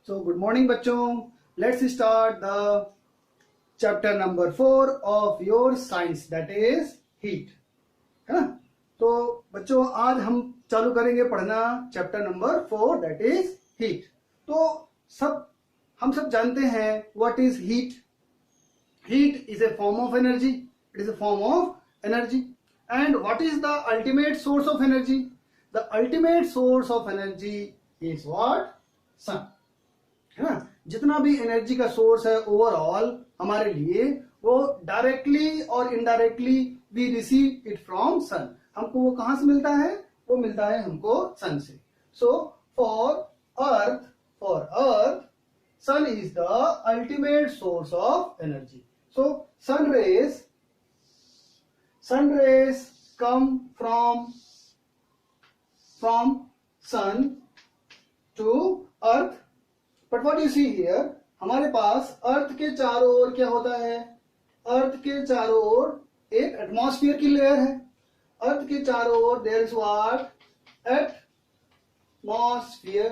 So good morning बच्चों, let's start the chapter number 4 of your science, that is heat, है ना। तो बच्चों आज हम चालू करेंगे पढ़ना chapter number 4, that is heat। तो हम सब जानते हैं what is heat। Heat is a form of energy, it is a form of energy। And what is the ultimate source of energy? The ultimate source of energy is what? Sun, है ना। जितना भी energy का source है overall हमारे लिए, वो directly और indirectly we receive it from sun. हमको वो कहां से मिलता है? वो मिलता है हमको सन से। So for earth sun is the ultimate source of energy. So sun rays come from sun to earth. But what you see here, हमारे पास अर्थ के चारों ओर क्या होता है? अर्थ के चारों ओर एक एटमॉस्फेयर की लेयर है। अर्थ के चारों ओर देयर इज व्हाट? एटमॉस्फेयर।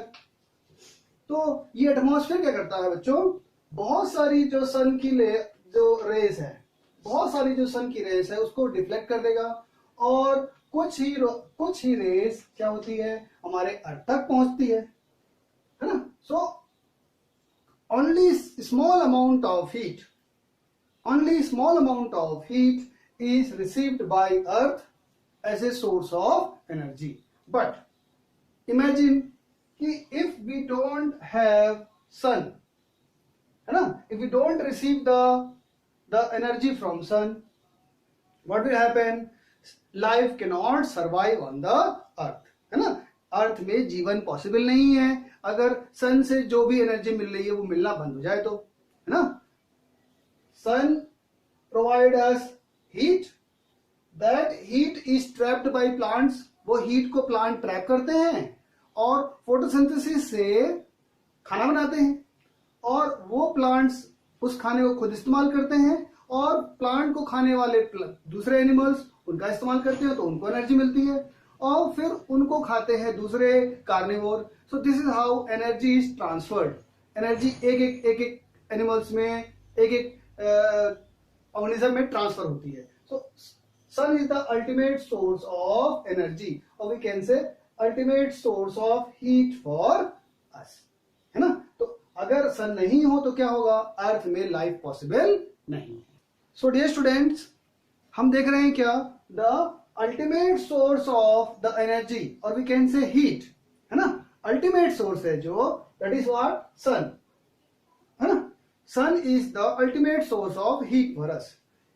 तो ये एटमॉस्फेयर क्या करता है बच्चों? बहुत सारी जो सन की रेस है, बहुत सारी जो सन की रेस है उसको डिफ्लेक्ट कर देगा, और कुछ ही रेस क्या होती है? हमारे अर्थ तक पहुंचती है ना। सो only small amount of heat is received by earth as a source of energy। But imagine कि if we don't have sun, है ना, if we don't receive the energy from sun, what will happen? Life cannot survive on the earth, है ना। अर्थ में जीवन possible नहीं है अगर सन से जो भी एनर्जी मिल रही है वो मिलना बंद हो जाए तो, है ना। Sun provide us heat, that heat is trapped by plants. वो हीट को प्लांट ट्रैप करते हैं और फोटोसिंथेसिस से खाना बनाते हैं, और वो प्लांट्स उस खाने को खुद इस्तेमाल करते हैं, और प्लांट को खाने वाले दूसरे एनिमल्स उनका इस्तेमाल करते हैं तो उनको एनर्जी मिलती है, और फिर उनको खाते हैं दूसरे carnivore. So this is how energy is transferred. Energy एक एनिमल्स में, एक ऑर्गेनिज्म में ट्रांसफर होती है। So sun is the ultimate source of energy, और we can say ultimate source of heat for us, है ना। तो अगर सन नहीं हो तो क्या होगा? अर्थ में लाइफ पॉसिबल नहीं है। सो डियर स्टूडेंट्स, हम देख रहे हैं क्या? The ultimate source of the energy, और वी कैन से हीट, है ना। अल्टीमेट सोर्स है जो, दैट इज व्हाट? सन, है ना। Sun is the ultimate source of heat for us.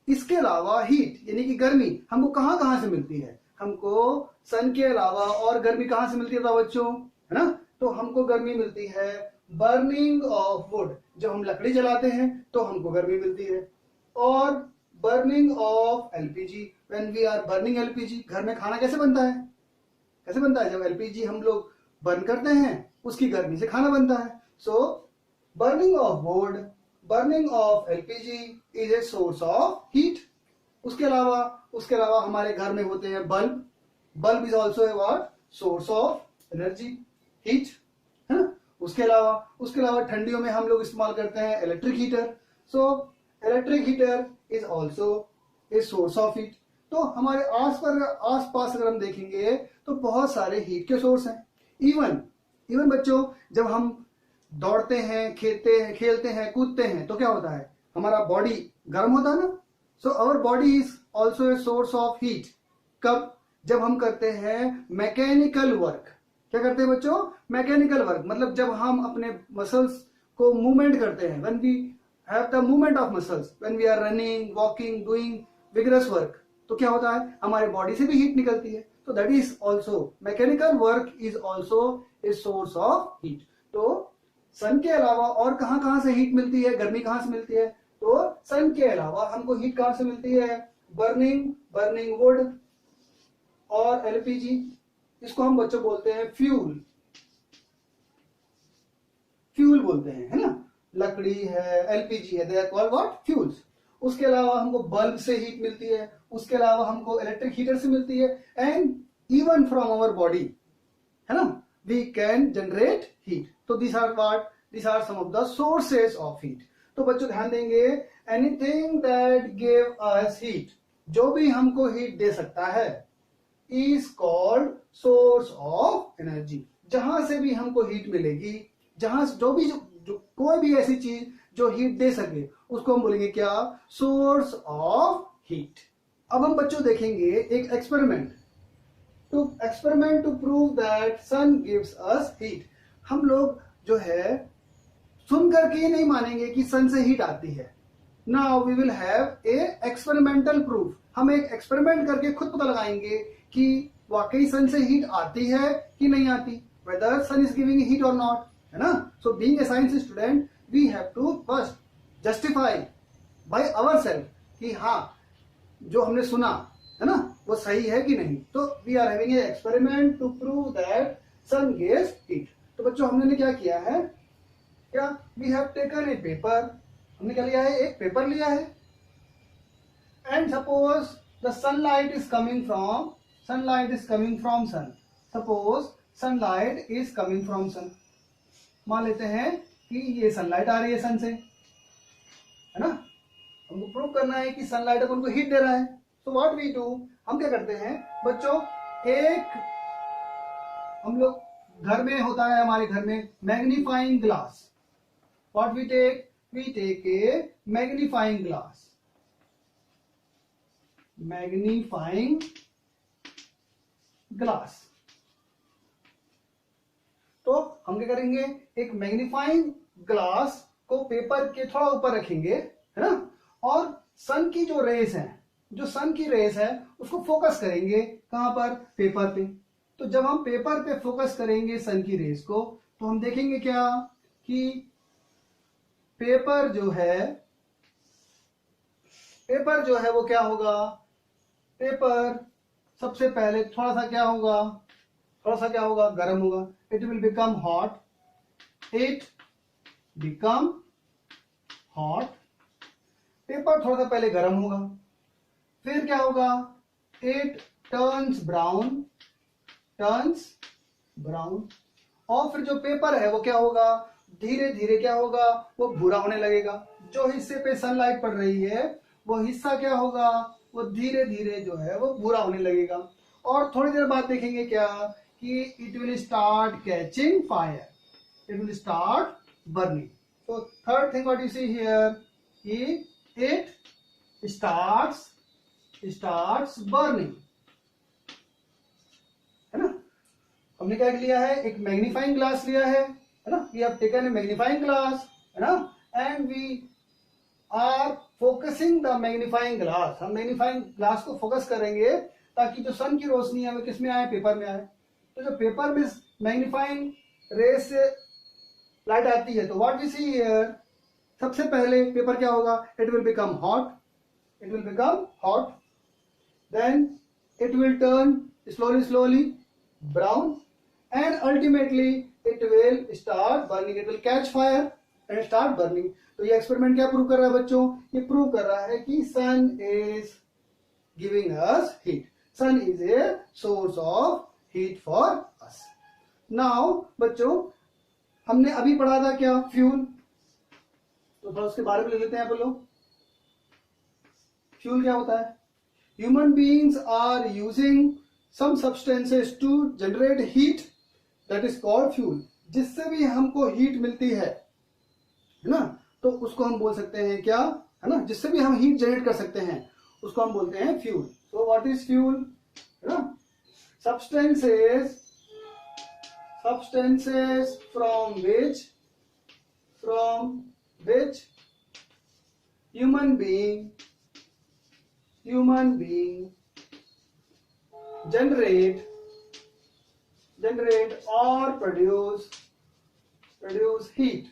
इसके अलावा हीट यानी कि गर्मी हमको कहां से मिलती है? हमको सन के अलावा और गर्मी कहां से मिलती है बच्चों, है ना। तो हमको गर्मी मिलती है बर्निंग ऑफ वुड। जब हम लकड़ी जलाते हैं तो हमको गर्मी मिलती है, और burning of LPG, when we are burning LPG. घर में खाना कैसे बनता है? जब एलपीजी हम लोग बर्न करते हैं उसकी गर्मी से खाना बनता है। So burning of wood, burning of LPG is a source of heat. उसके अलावा हमारे घर में होते हैं bulb is also a what? Source of energy, heat, है ना। उसके अलावा ठंडियों में हम लोग इस्तेमाल करते हैं electric heater. So electric heater is also a source of heat. तो हमारे आसपास अगर हम देखेंगे तो बहुत सारे हीट के सोर्स हैं। इवन बच्चों, जब हम दौड़ते हैं, खेलते हैं, कूदते हैं तो क्या होता है? हमारा बॉडी गर्म होता है ना। So our body is also a source of heat. कब? जब हम करते हैं मैकेनिकल वर्क। क्या करते हैं बच्चों? मैकेनिकल वर्क, मतलब जब हम अपने मसल्स को मूवमेंट करते हैं, when we have the movement of muscles, when we are running, walking, doing vigorous work, तो क्या होता है? हमारे बॉडी से भी हीट निकलती है। तो that is also, mechanical work is also a source of heat. तो सन के अलावा और कहां से हीट मिलती है? गर्मी कहां से मिलती है? तो सन के अलावा हमको हीट कहां से मिलती है? बर्निंग वुड और एलपीजी। इसको हम बच्चों बोलते हैं फ्यूल बोलते हैं, है ना। लकड़ी है, एलपीजी है, they are called what? Fuels. उसके अलावा हमको बल्ब से हीट मिलती है, उसके अलावा हमको इलेक्ट्रिक हीटर से मिलती है, and even from our body, है ना, वी कैन जनरेट हीट। तो this are what? These are some of the sources of heat. तो बच्चों ध्यान देंगे, anything that give us heat, जो भी हमको हीट दे सकता है, is called source of energy. जहां से भी हमको हीट मिलेगी, जहां जो कोई भी ऐसी चीज जो हीट दे सके, उसको हम बोलेंगे क्या? Source of heat. अब हम बच्चों देखेंगे एक experiment to prove that sun gives us heat. हम लोग जो है सुन करके नहीं मानेंगे कि सन से हीट आती है. Now we will have a experimental proof. हम एक एक्सपेरिमेंट करके खुद पता लगाएंगे कि वाकई सन से हीट आती है कि नहीं आती, whether sun is giving heat और नॉट, है ना. So being a science student we have to first justify by ourself कि हाँ जो हमने सुना है ना वो सही है कि नहीं. तो we are having a experiment to prove that sun gives heat. तो बच्चों हमने क्या किया है, क्या we have taken a paper. हमने क्या लिया है? एक पेपर लिया है. And suppose the sunlight is coming from sun. Suppose sunlight is coming from sun. मान लेते हैं कि ये सनलाइट आ रही है सन से, है ना. हमको प्रूव करना है कि सनलाइट अपन को हीट दे रहा है. सो व्हाट वी डू, हम क्या करते हैं बच्चों, एक हम लोग घर में होता है, हमारे घर में magnifying glass. What we take a magnifying glass. Magnifying glass. तो हम क्या करेंगे, एक मैग्नीफाइंग ग्लास को पेपर के थोड़ा ऊपर रखेंगे, है ना. और सन की जो रेस है उसको फोकस करेंगे कहां पर? पेपर पे. तो जब हम पेपर पे फोकस करेंगे सन की रेस को, तो हम देखेंगे क्या कि पेपर जो है वो क्या होगा? पेपर सबसे पहले थोड़ा सा क्या होगा? गर्म होगा. It will become hot. Paper थोड़ा सा पहले गर्म होगा. फिर क्या होगा? It turns brown. और फिर जो पेपर है वो क्या होगा? धीरे धीरे क्या होगा? वो भूरा होने लगेगा. जो हिस्से पे सनलाइट पड़ रही है वो हिस्सा क्या होगा? वो धीरे धीरे जो है वो भूरा होने लगेगा. और थोड़ी देर बाद देखेंगे क्या कि it will start catching fire. It will start burning. तो third thing what you see here, it starts burning, है ना. हमने क्या लिया है? एक मैग्नीफाइंग ग्लास लिया है ना. We have taken a magnifying glass, है ना. And we are focusing the magnifying glass. हम मैग्नीफाइंग ग्लास को फोकस करेंगे ताकि जो सन की रोशनी है वो किस में आए? पेपर में आए. तो जो पेपर में मैग्नीफाइंग रेस से लाइट आती है, तो व्हाट वी सी हियर, सबसे पहले पेपर क्या होगा? It will become hot. Then it will turn slowly brown, and ultimately it will start burning. It will catch fire and start burning. तो ये एक्सपेरिमेंट क्या प्रूव कर रहा है बच्चों? ये प्रूव कर रहा है कि sun is giving us heat. Sun is a source of heat for us. Now बच्चों हमने अभी पढ़ा था क्या? फ्यूल. तो थोड़ा उसके बारे में ले लेते हैं आप लोग. फ्यूल क्या होता है? Human beings are using some substances to generate heat, that is called fuel. जिससे भी हमको हीट मिलती है ना, तो उसको हम बोल सकते हैं क्या, है ना. जिससे भी हम हीट जनरेट कर सकते हैं उसको हम बोलते हैं fuel. So what is fuel, है ना. substances from which human being generate or produce heat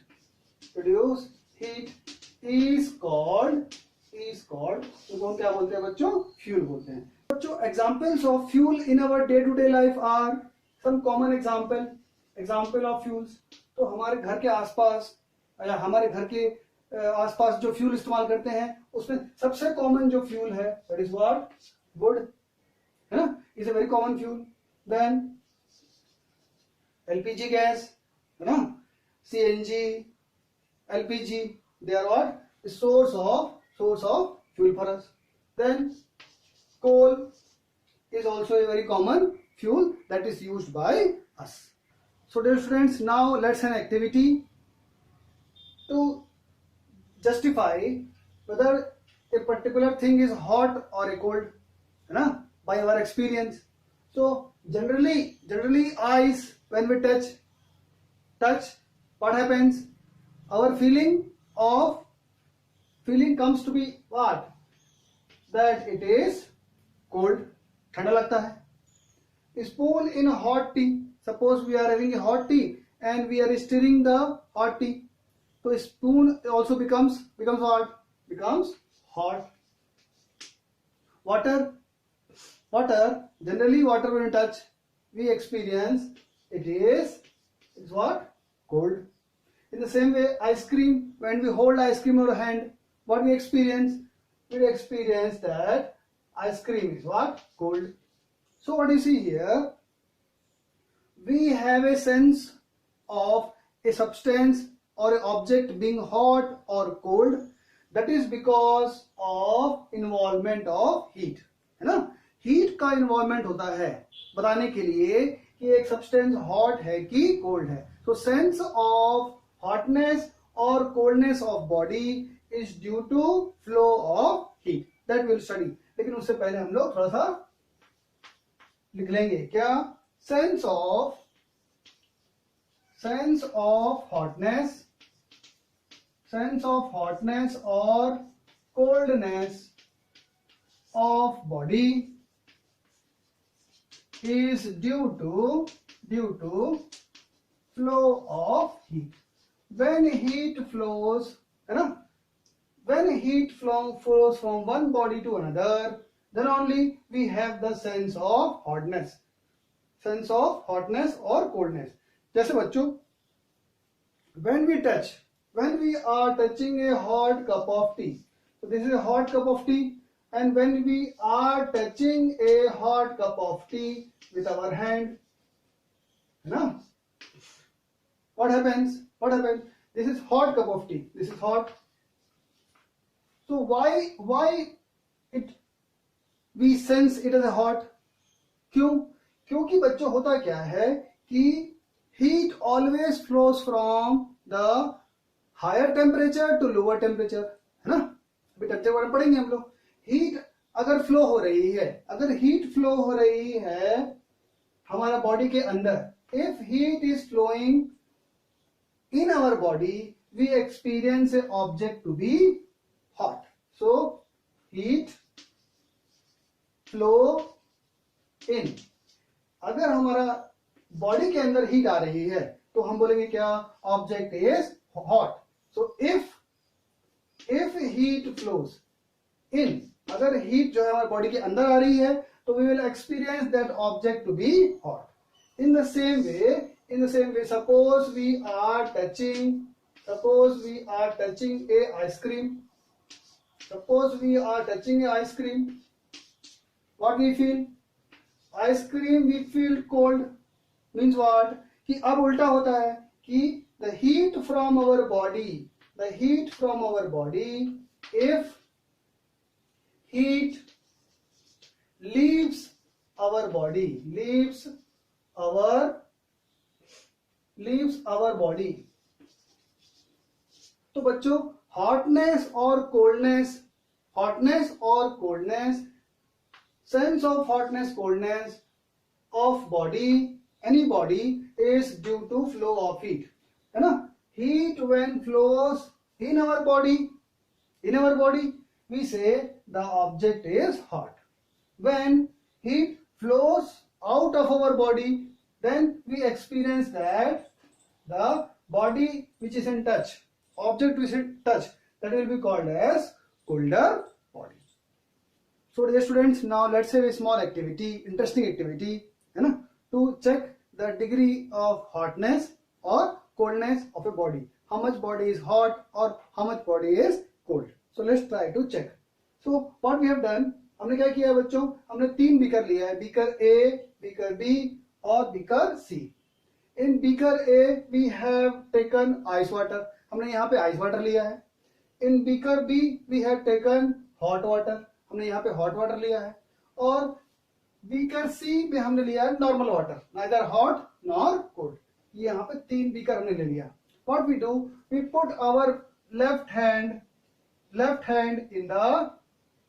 is called, उसको हम क्या बोलते हैं बच्चों? फ्यूल बोलते हैं. बच्चों examples of fuel in our day to day life are some common example of fuels. तो हमारे घर के आसपास या हमारे घर के आसपास जो फ्यूल इस्तेमाल करते हैं उसमें सबसे कॉमन जो फ्यूल है दैट इज व्हाट? वुड, है ना. Is a very common fuel. Then LPG gas, है ना. CNG, LPG, they are what? The source of fuel for us. Then coal is also a very common fuel that is used by us. So dear students, now let's an activity to justify whether a particular thing is hot or a cold, by our experience. So generally ice, when we touch, what happens? Our feeling comes to be what? That it is cold, ठंडा लगता है. Spoon in a hot tea. Suppose we are having a hot tea and we are stirring the hot tea. So spoon also becomes what? Becomes hot. Water, generally water when you touch, we experience it's what? Cold. In the same way, ice cream, when we hold ice cream in our hand, what we experience? We experience that ice cream is what? Cold. So what you see here, we have a sense of a substance or an object being hot or cold. That is because of involvement of heat, है ना? Heat का involvement होता है बताने के लिए कि एक सब्सटेंस हॉट है कि कोल्ड है. सो सेंस ऑफ हॉटनेस और coldness of body is due to flow of heat. That will study. लेकिन उससे पहले हम लोग थोड़ा सा लिख लेंगे. क्या? सेंस ऑफ हॉटनेस और coldness of body is due to flow of heat. When heat flows, when heat flows from one body to another, then only we have the sense of hotness or coldness. जैसे बच्चों, when we are touching a hot cup of tea, so this is a hot cup of tea. And when we are touching a hot cup of tea with our hand, what happens? This is hot cup of tea. This is hot. So why we sense it as a hot? क्यों? क्योंकि बच्चों होता क्या है कि heat always flows from the higher temperature to lower temperature, है ना? अभी टेम्परेचर बारे में पढ़ेंगे हम लोग. हीट अगर फ्लो हो रही है हमारा बॉडी के अंदर, if heat is flowing in our body, we experience a object to be hot. So heat flow in. अगर हमारा बॉडी के अंदर हीट आ रही है तो हम बोलेंगे क्या? Object is hot. So if heat flows in, अगर हीट जो है हमारे बॉडी के अंदर आ रही है तो we will experience that object to be hot. In the same way suppose we are touching a ice cream. What we feel? Ice cream we feel cold. Means what? कि अब उल्टा होता है कि the heat from our body, if heat leaves our body. तो बच्चों, hotness और coldness, sense of hotness, coldness of body, any body, is due to flow of heat, है ना? Heat when flows in our body, we say the object is hot. When heat flows out of our body, then we experience that the body which is in touch, object which is in touch, that will be called as colder body. So dear students, now let's have a small activity, interesting activity, to check the degree of hotness or coldness of a body. How much body is hot or how much body is cold. So let's try to check. So what we have done, हमने क्या किया बच्चों? हमने 3 beaker लिया है. Beaker A, beaker B और beaker C. In beaker A we have taken ice water. हमने यहाँ पे आइस वाटर लिया है. In beaker B we have taken hot water, हमने यहाँ पे हॉट वाटर लिया है. और बीकर सी में हमने लिया है normal water, neither hot nor cold. ये यहाँ पे 3 बीकर हमने ले लिया. What we do, we put our left hand in the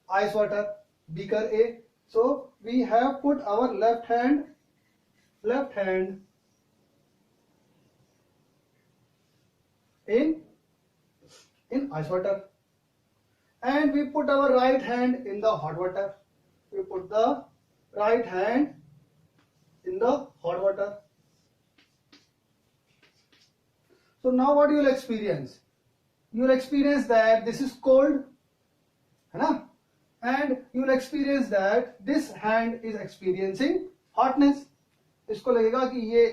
ice water, beaker A. So we have put our left hand in ice water, and we put our right hand in the hot water. We put the right hand in the hot water. So now what you will experience? You will experience that this is cold, है ना? And you will experience that this hand is experiencing hotness. इसको लगेगा कि ये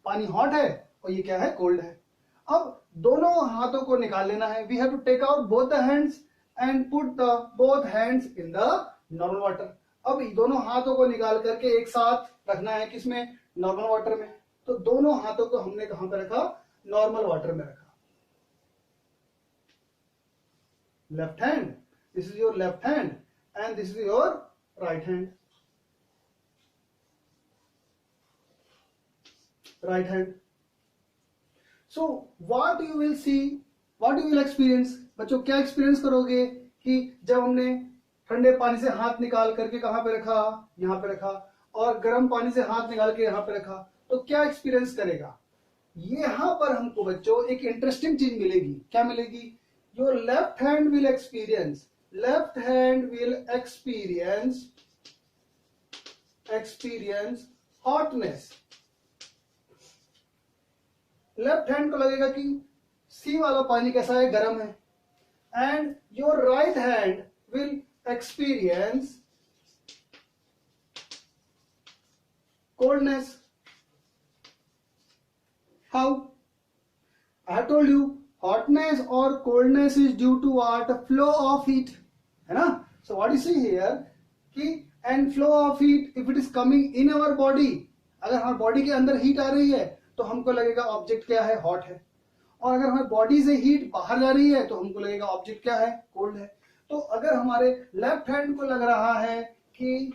पानी hot है और ये क्या है, कोल्ड है. अब दोनों हाथों को निकाल लेना है. We have to take out both the hands and put the both hands in the normal water. अब दोनों हाथों को निकाल करके एक साथ रखना है, किसमें, नॉर्मल वाटर में. तो दोनों हाथों को हमने कहां पे रखा, नॉर्मल वाटर में रखा. Left hand, this is your left hand and this is your right hand. So what you will see, what you will experience, बच्चों क्या एक्सपीरियंस करोगे कि जब हमने ठंडे पानी से हाथ निकाल करके कहां पे रखा, यहां पे रखा, और गर्म पानी से हाथ निकाल के यहां पे रखा, तो क्या एक्सपीरियंस करेगा. यहां पर हमको बच्चों एक इंटरेस्टिंग चीज मिलेगी. क्या मिलेगी, your left hand will experience hotness. Left hand को लगेगा कि सी वाला पानी कैसा है, गर्म है. And your right hand will experience coldness. How? I have told you, hotness or coldness is due to what? Flow of heat, है ना. So what you see here कि and flow of heat, if it is coming in our body, अगर हमारे body के अंदर heat आ रही है तो हमको लगेगा ऑब्जेक्ट क्या है, हॉट है. और अगर हमारे बॉडी से हीट बाहर जा रही है तो हमको लगेगा ऑब्जेक्ट क्या है, कोल्ड है. तो अगर हमारे लेफ्ट हैंड को लग रहा है कि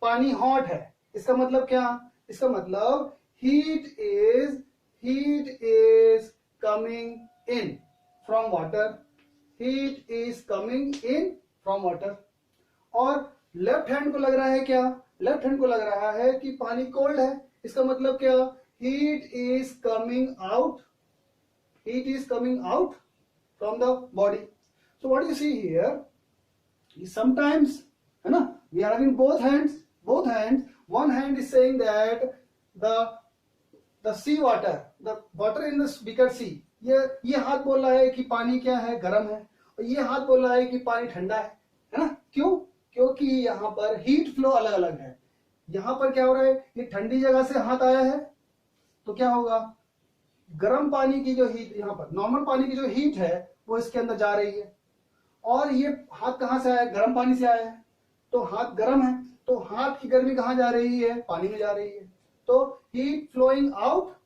पानी हॉट है, इसका मतलब क्या, इसका मतलब heat is coming in from water. Heat is coming in from water. और लेफ्ट हैंड को लग रहा है क्या, लेफ्ट हैंड को लग रहा है कि पानी कोल्ड है. इसका मतलब क्या, heat is coming out from the body. So what you see here, sometimes, है ना, we are having both hands. One hand is saying that the sea water, the water in the beaker C, ये हाथ बोल रहा है कि पानी क्या है, गर्म है. और ये हाथ बोल रहा है कि पानी ठंडा है ना. क्यों, क्योंकि यहाँ पर हीट फ्लो अलग अलग है. यहाँ पर क्या हो रहा है, ये ठंडी जगह से हाथ आया है तो क्या होगा, गर्म पानी की जो हीट, यहाँ पर नॉर्मल पानी की जो हीट है वो इसके अंदर जा रही है. और ये हाथ कहाँ से आया, गर्म पानी से आया है, तो हाथ गर्म है, तो हाथ की गर्मी कहाँ जा रही है, पानी में जा रही है. तो heat flowing out,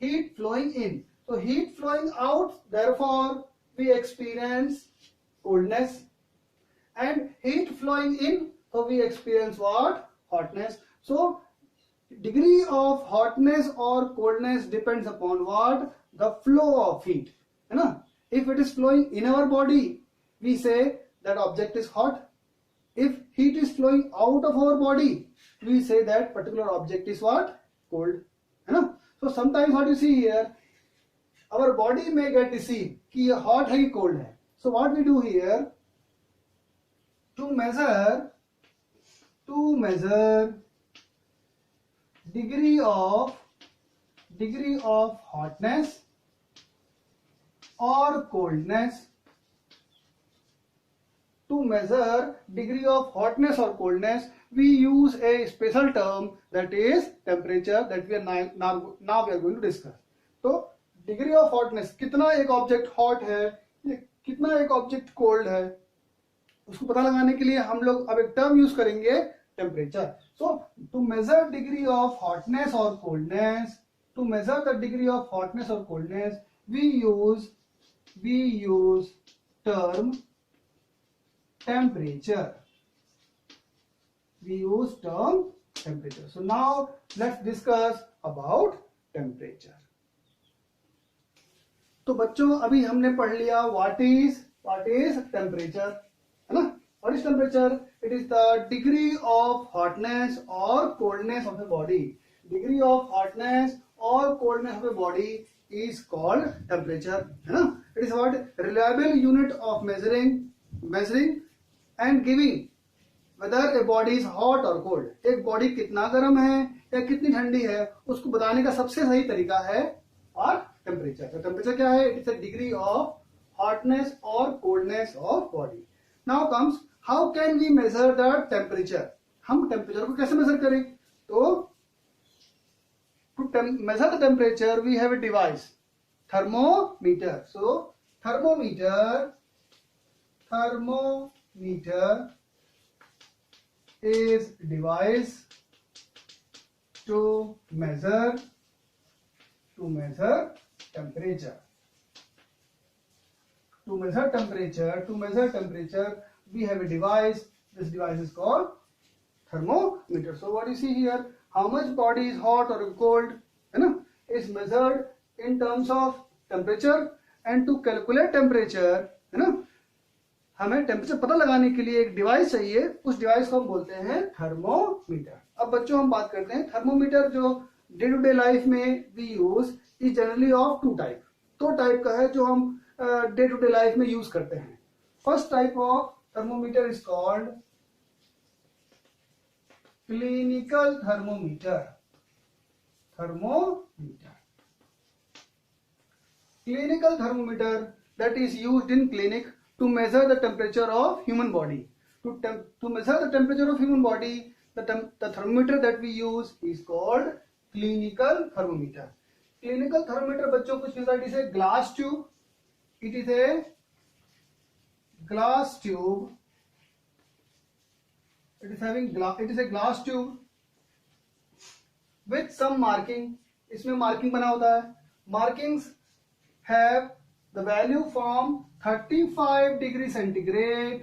heat flowing in. So heat flowing out, therefore we experience coldness, and heat flowing in, so we experience what, hotness. So degree of hotness or coldness depends upon what, the flow of heat, है ना. If it is flowing in our body, we say that object is hot. If heat is flowing out of our body, we say that particular object is what, cold, है ना. So sometimes what you see here, our body may get deceived कि ये hot है कि cold है. So what we do here, to measure degree of hotness or coldness, to measure degree of hotness or coldness, we use a special term, that is temperature, that we are now we are going to discuss. तो degree of hotness, कितना एक object hot है, कितना एक object cold है, उसको पता लगाने के लिए हम लोग अब एक टर्म यूज करेंगे, temperature. So to measure degree of hotness और coldness, to measure the degree of hotness or coldness, we use term temperature. We use term temperature. So now let's discuss about temperature. तो बच्चों अभी हमने पढ़ लिया what is temperature, है ना? What is temperature? It is the degree of hotness or coldness of a body. Degree of hotness or coldness of a body is called temperature, है ना? It is what reliable unit of measuring and giving whether a body is hot or cold. एक body कितना गर्म है या कितनी ठंडी है उसको बताने का सबसे सही तरीका है और टेम्परेचर. तो टेम्परेचर क्या है? It's a degree of hotness और coldness of body. Now comes how can we measure the temperature. हम टेम्परेचर को कैसे मेजर करें? तो to measure the temperature we have a device, thermometer. So thermometer is device to measure temperature. To measure temperature we have a device. This device is called thermometer. So what you see here, how much body is hot or cold, है ना, is measured in terms of temperature. And to calculate temperature, है ना, हमें temperature पता लगाने के लिए एक डिवाइस चाहिए. उस डिवाइस को हम बोलते हैं थर्मोमीटर. अब बच्चों हम बात करते हैं थर्मोमीटर जो डे टू डे लाइफ में we use is generally of two type. दो टाइप का है जो हम डे टू डे लाइफ में यूज करते हैं. First type of thermometer is called clinical thermometer. Clinical thermometer that is used in clinic to measure the temperature of human body. To measure the temperature of human body, the thermometer that we use is called clinical thermometer. Clinical thermometer बच्चों कुछ नहीं, it is a glass tube. It is a glass tube. It is a glass tube with some marking. इसमें marking बना होता है. Markings have the value from 35 degree centigrade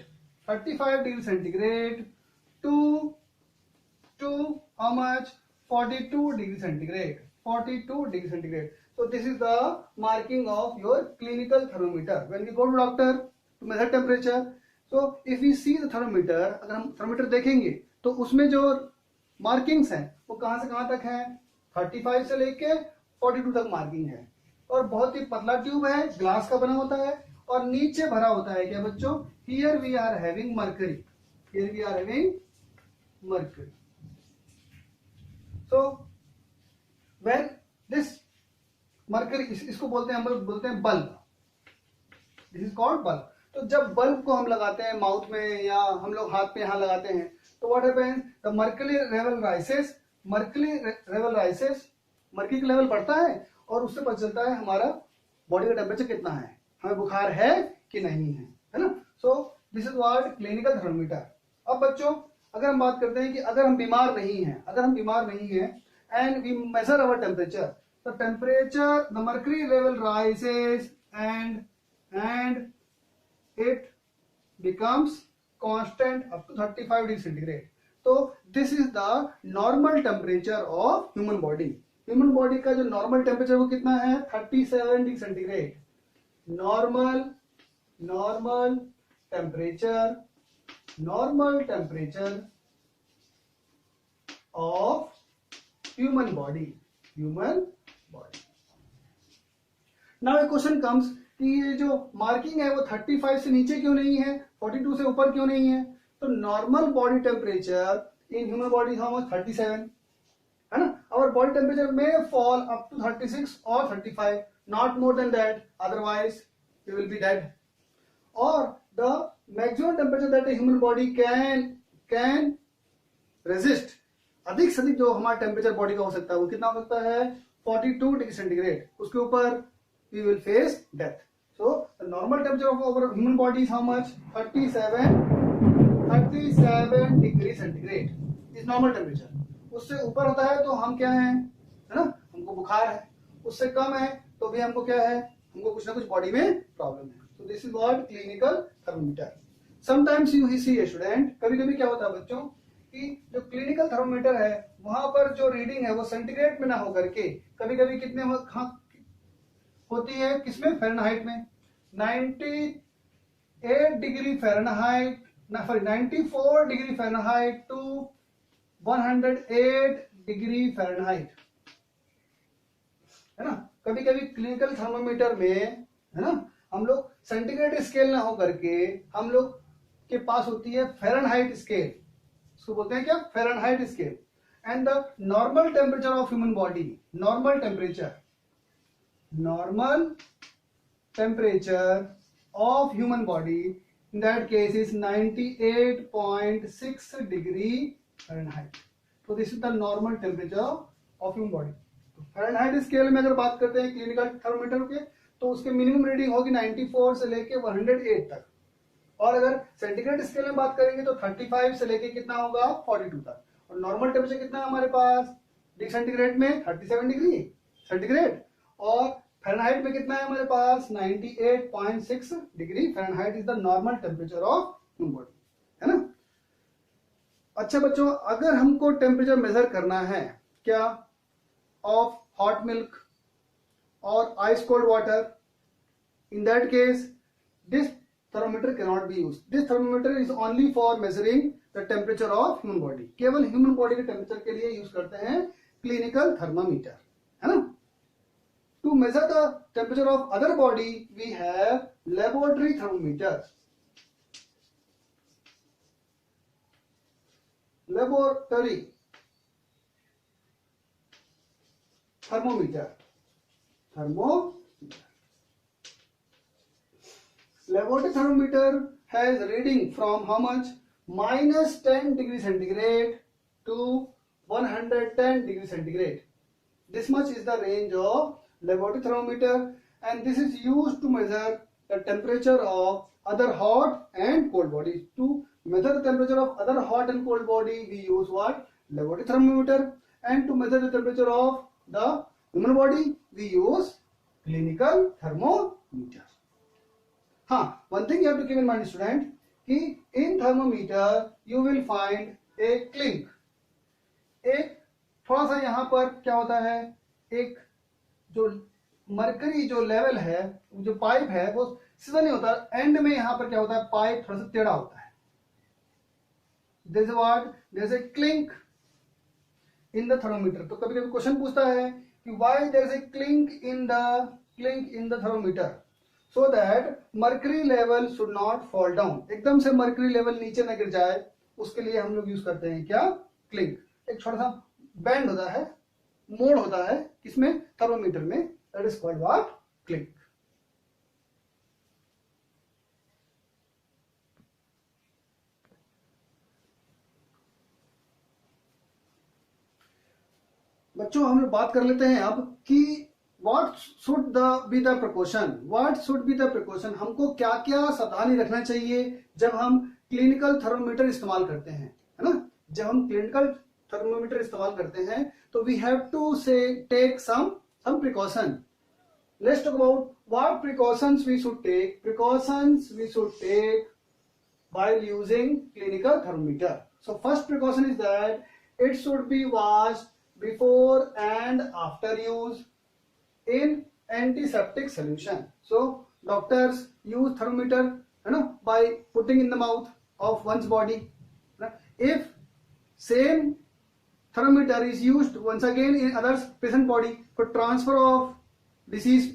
to how much? 42 degree centigrade. So this is the marking of your clinical thermometer. When we go to doctor to measure temperature, so if we see the thermometer, अगर हम thermometer देखेंगे तो उसमें जो markings हैं वो कहां से कहां तक है? 35 से लेके 42 तक मार्किंग है. और बहुत ही पतला ट्यूब है, ग्लास का बना होता है और नीचे भरा होता है क्या बच्चों? Here we are having mercury. So when this mercury, इसको बोलते हैं, हम बोलते हैं bulb. This is called bulb. तो जब बल्ब को हम लगाते हैं माउथ में या हम लोग हाथ पे यहां लगाते हैं तो what happens? The mercury level राइसेस. Mercury का लेवल बढ़ता है और उससे पता चलता है हमारा बॉडी का टेम्परेचर कितना है, हमें बुखार है कि नहीं है ना. सो this is what clinical thermometer. अब बच्चों अगर हम बात करते हैं कि अगर हम बीमार नहीं हैं and we measure our temperature, the mercury level rises and it becomes constant up to 35 degree centigrade. तो this is the normal temperature of human body. Human body का जो नॉर्मल टेम्परेचर वो कितना है? 37 degree centigrade. Normal temperature of human body. Now a question comes कि ये जो marking है वो 35 से नीचे क्यों नहीं है, 42 से ऊपर क्यों नहीं है? तो normal body temperature in human body how much? 37, है ना. Our body temperature may fall up to 36 or 35, not more than that, otherwise we will be dead. Or the maximum temperature that a human body can resist, अधिक से अधिक जो हमारा temperature body का हो सकता है वो कितना हो सकता है? 42 डिग्री सेंटीग्रेड. उसके ऊपर we will face death. So the normal temperature of our human body is how much? 37 degree centigrade is normal temperature. उससे ऊपर होता है तो हम क्या है ना, हमको बुखार है. उससे कम है तो भी हमको क्या है? हमको कुछ ना कुछ बॉडी में प्रॉब्लम है. So this is what clinical thermometer. Sometimes you see a student, कभी कभी क्या होता है बच्चों कि जो क्लिनिकल थर्मोमीटर है वहां पर जो रीडिंग है वो सेंटीग्रेड में ना होकर के कभी कभी कितने होती है, किसमें, फ़ारेनहाइट में. 98 degree Fahrenheit, sorry 94 degree Fahrenheit to 108 degree Fahrenheit, है ना. कभी कभी क्लिनिकल थर्मोमीटर में, है ना, हम लोग सेंटीग्रेड स्केल ना हो करके हम लोग के पास होती है फ़ारेनहाइट स्केल. इसको बोलते हैं क्या, Fahrenheit scale. And the normal temperature of human body, normal temperature of human body in that case is 98.6 degree Fahrenheit. So this is the normal temperature of human body. तो Fahrenheit scale में अगर बात करते हैं clinical thermometer के तो उसके minimum reading होगी 94 से लेके 108 तक. और अगर सेंटीग्रेड स्केल में बात करेंगे तो 35 से लेके कितना होगा, 42 तक. और नॉर्मल टेम्परेचर कितना है हमारे पास डिग्री सेंटीग्रेड में, 37 डिग्री सेंटीग्रेड. और फ़ारेनहाइट में कितना है हमारे पास, 98.6 degree Fahrenheit is the normal temperature of human body, है ना. अच्छा बच्चों, अगर हमको टेम्परेचर मेजर करना है क्या, ऑफ हॉट मिल्क और ice cold water, in that case this thermometer can not be use. This thermometer is only for measuring the temperature of human body. केवल ह्यूमन बॉडी के टेम्परेचर के लिए use करते हैं क्लिनिकल थर्मामीटर, है ना. To measure the temperature of other body, we have laboratory thermometers. Laboratory thermometer. Laboratory thermometer has reading from how much? Minus 10 degree centigrade to 110 degree centigrade. This much is the range of laboratory thermometer, and this is used to measure the temperature of other hot and cold bodies. To measure the temperature of other hot and cold body, we use what? Laboratory thermometer. And to measure the temperature of the human body, we use clinical thermometer. One thing you have to keep in mind, student, कि in thermometer you will find a clink. एक थोड़ा सा यहाँ पर क्या होता है, एक जो मरकरी जो लेवल है, जो पाइप है वो सीधा नहीं होता, एंड में यहां पर क्या होता है, पाइप थोड़ा सा टेढ़ा होता है. This what, there is a clink in the thermometer. तो कभी कभी क्वेश्चन पूछता है कि why there is a clink in the thermometer, so that mercury level should not fall down. एकदम से मरकरी लेवल नीचे न गिर जाए, उसके लिए हम लोग यूज करते हैं क्या, क्लिंक. एक छोटा सा बैंड होता है, मोड़ होता है किसमें, थर्मोमीटर में, that is called what, clink. बच्चों हम लोग बात कर लेते हैं अब कि what should be the precaution. हमको क्या क्या सावधानी रखना चाहिए जब हम क्लिनिकल थर्मोमीटर इस्तेमाल करते हैं, है ना. जब हम क्लिनिकल थर्मोमीटर इस्तेमाल करते हैं तो वी हैव टू से take some precaution. Let's talk about what precautions we should take. Precautions we should take while using clinical thermometer. So first precaution is that it should be washed before and after use in antiseptic solution. So doctors use thermometer, you know, by putting in the mouth of one's body. If same thermometer is used once again in others patient body, for transfer of disease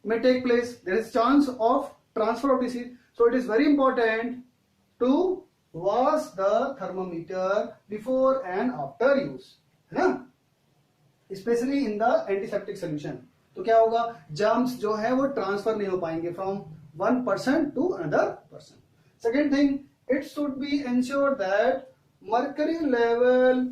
may take place. There is chance of transfer of disease. So it is very important to wash the thermometer before and after use, है ना, specially in the antiseptic solution. तो क्या होगा, germs जो है वो transfer नहीं हो पाएंगे from one person to another person. Second thing, it should be ensure that mercury level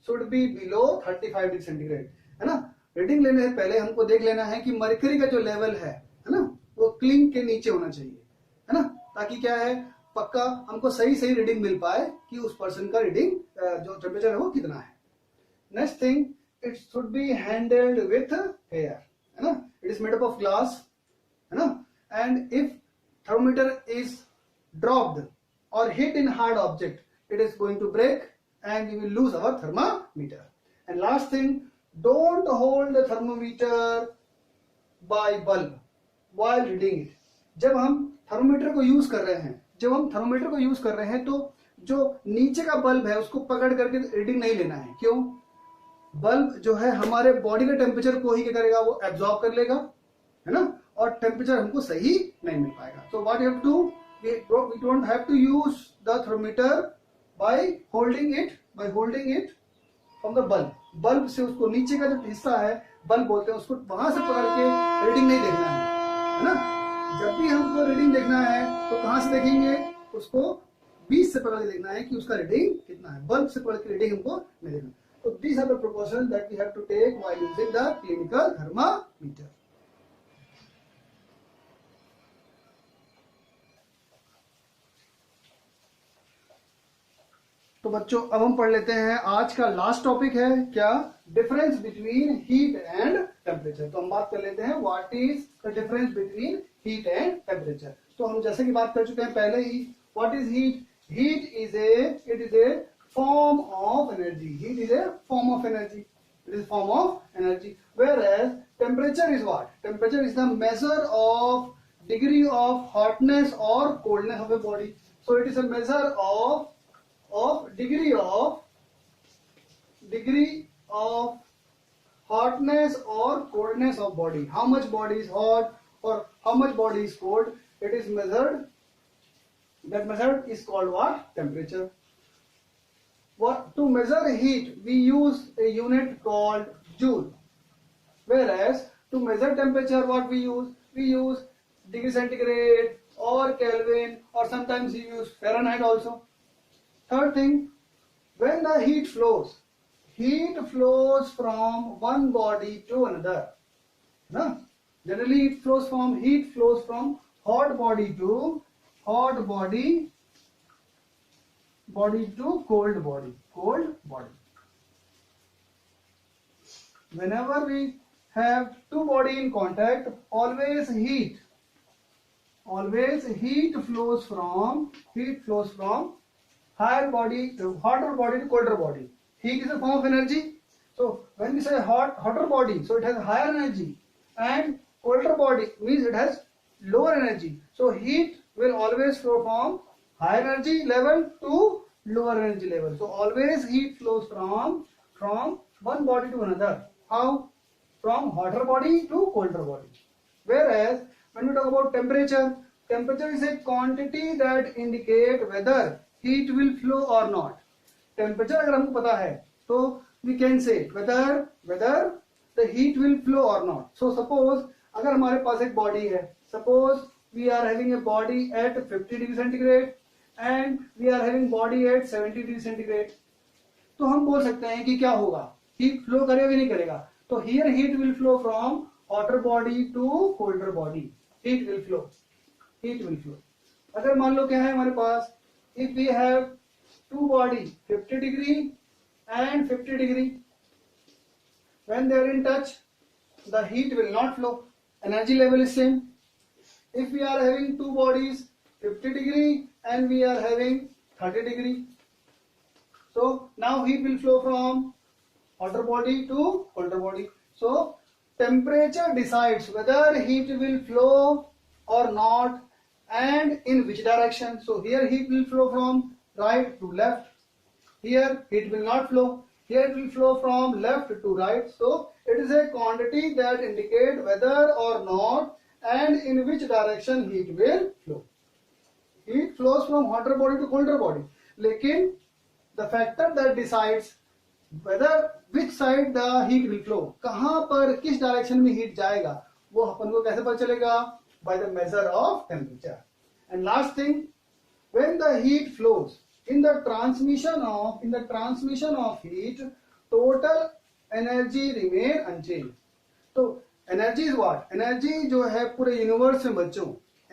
should be below 35 degree centigrade, है ना. रीडिंग लेने से पहले हमको देख लेना है कि मर्करी का जो लेवल है ना, वो क्लिंक के नीचे होना चाहिए, है ना, ताकि क्या है, पक्का हमको सही रीडिंग मिल पाए कि उस पर्सन का रीडिंग जो टेम्परेचर है वो कितना है. Next thing, it should be handled with care, है ना. It is made up of glass and if thermometer is dropped or hit in hard object, it is going to break and we will lose our thermometer. And last thing, don't hold the thermometer by bulb while reading it. जब हम thermometer को use कर रहे हैं तो जो नीचे का बल्ब है उसको पकड़ करके रीडिंग नहीं लेना है. क्यों? बल्ब जो है हमारे बॉडी के टेम्परेचर को ही क्या करेगा, वो एब्जॉर्ब कर लेगा, है ना, और टेम्परेचर हमको सही नहीं मिल पाएगा. So what you have to, we don't have to use the thermometer by holding it from the bulb. Bulb से उसको नीचे का जो हिस्सा है, बल्ब बोलते हैं, उसको वहां से पकड़ के रीडिंग नहीं देखना है ना. जब भी हमको रीडिंग देखना है तो कहां से देखेंगे, उसको 20 से पकड़ के देखना है कि उसका रीडिंग कितना है. बल्ब से पकड़ के रीडिंग हमको नहीं देखना. तो these are the precautions that we have to take while using the clinical thermometer. तो बच्चों अब हम पढ़ लेते हैं, आज का लास्ट टॉपिक है क्या, difference between heat and temperature. तो हम बात कर लेते हैं what is the difference between heat and temperature. तो हम जैसे कि बात कर चुके हैं पहले ही, what is heat. Heat is a form of energy. Heat is a form of energy. It is a form of energy. Whereas temperature is what? Temperature is the measure of degree of hotness or coldness of a body. So it is a measure of degree of hotness or coldness of body. How much body is hot or how much body is cold? It is measured. That measure is called what? Temperature. To measure heat, we use a unit called joule. Whereas to measure temperature, what we use? We use degree centigrade or Kelvin, or sometimes we use Fahrenheit also. Third thing, when the heat flows from one body to another. No? Generally, heat flows from hot body to cold body. Whenever we have two body in contact, always heat flows from higher body to hotter body to colder body. Heat is a form of energy. So when we say hotter body, so it has higher energy, and colder body means it has lower energy. So heat will always flow from higher energy level to lower energy level. So always heat flows from one body to another. How? From hotter body to colder body. Whereas when we talk about temperature is a quantity that indicate whether heat will flow or not. Temperature अगर हमको पता है तो we can say whether the heat will flow or not. So suppose अगर हमारे पास एक body है, suppose we are having a body at 50 degree centigrade and we are having body at 70 degree centigrade. तो हम बोल सकते हैं कि क्या होगा, हीट फ्लो करेगा कि नहीं करेगा. तो here heat will flow from hotter body to colder body. Heat will flow. अगर मान लो क्या है हमारे पास, if we have two body 50 degree and 50 degree, when they are in touch, the heat will not flow. Energy level is same. If we are having two bodies 50 degree and we are having 30 degree, so now heat will flow from hotter body to colder body. So temperature decides whether heat will flow or not and in which direction. So here heat will flow from right to left. Here heat will not flow. Here it will flow from left to right. So it is a quantity that indicate whether or not and in which direction heat will flow. Heat flows from hotter body to colder body. लेकिन the factor that decides whether which side the heat will flow, कहाँ पर किस direction में heat जाएगा, वो अपन को कैसे पता चलेगा? By the measure of temperature. And last thing, when the heat flows, in the transmission of heat, total energy remain unchanged. तो एनर्जी इज व्हाट? एनर्जी जो है पूरे यूनिवर्स में बच्चों,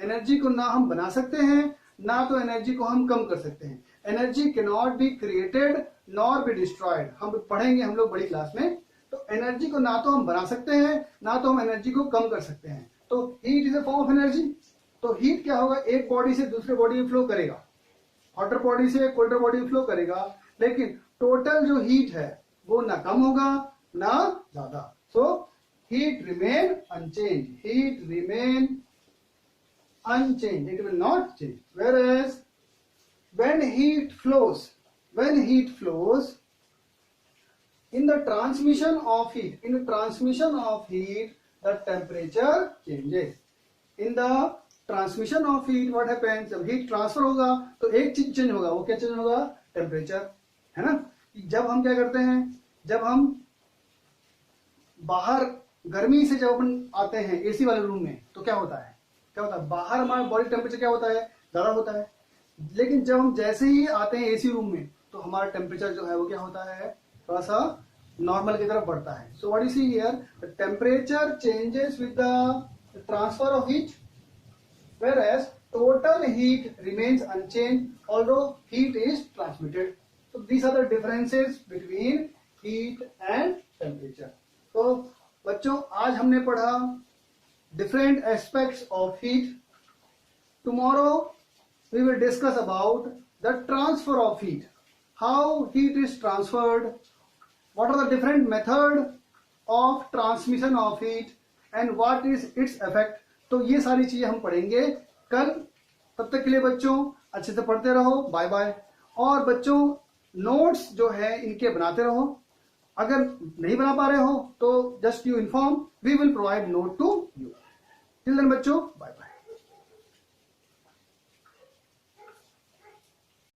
एनर्जी को ना हम बना सकते हैं ना तो एनर्जी को हम कम कर सकते हैं. Energy can not be created nor be destroyed. हम पढ़ेंगे हम लोग बड़ी क्लास में. तो एनर्जी को ना तो हम बना सकते हैं ना तो हम एनर्जी को कम कर सकते हैं. तो heat is a form of energy. तो हीट क्या होगा, एक बॉडी से दूसरे बॉडी में फ्लो करेगा, हॉटर बॉडी से कोल्डर बॉडी में फ्लो करेगा, लेकिन टोटल जो हीट है वो ना कम होगा ना ज्यादा। So heat remain unchange, heat remain unchanged, it will not change. Whereas when heat flows in the transmission of heat, the temperature changes. In the transmission of heat what happens, जब heat transfer होगा तो एक चीज change होगा, वो क्या change होगा, temperature, है ना। जब हम क्या करते हैं, जब हम बाहर गर्मी से जब अपन आते हैं एसी वाले रूम में तो क्या होता है, बाहर हमारा बॉडी टेम्परेचर क्या होता है, ज्यादा होता है। लेकिन जब हम जैसे ही आते हैं एसी रूम में तो हमारा टेम्परेचर जो है वो क्या होता है, थोड़ा सा नॉर्मल की तरफ बढ़ता है। सो what you see here, the temperature changes with the transfer of heat, whereas total heat remains unchanged although heat is transmitted. So these are the differences between heat and temperature. तो बच्चों आज हमने पढ़ा different aspects of heat. Tomorrow we will discuss about the transfer of heat, how heat is transferred, what are the different method of transmission of heat and what is its effect. तो ये सारी चीजें हम पढ़ेंगे कल। तब तक के लिए बच्चों अच्छे से पढ़ते रहो, बाय बाय। और बच्चों नोट्स जो है इनके बनाते रहो, अगर नहीं बना पा रहे हो तो just you inform, we will provide note to you. Till then बच्चों, बाय बाय।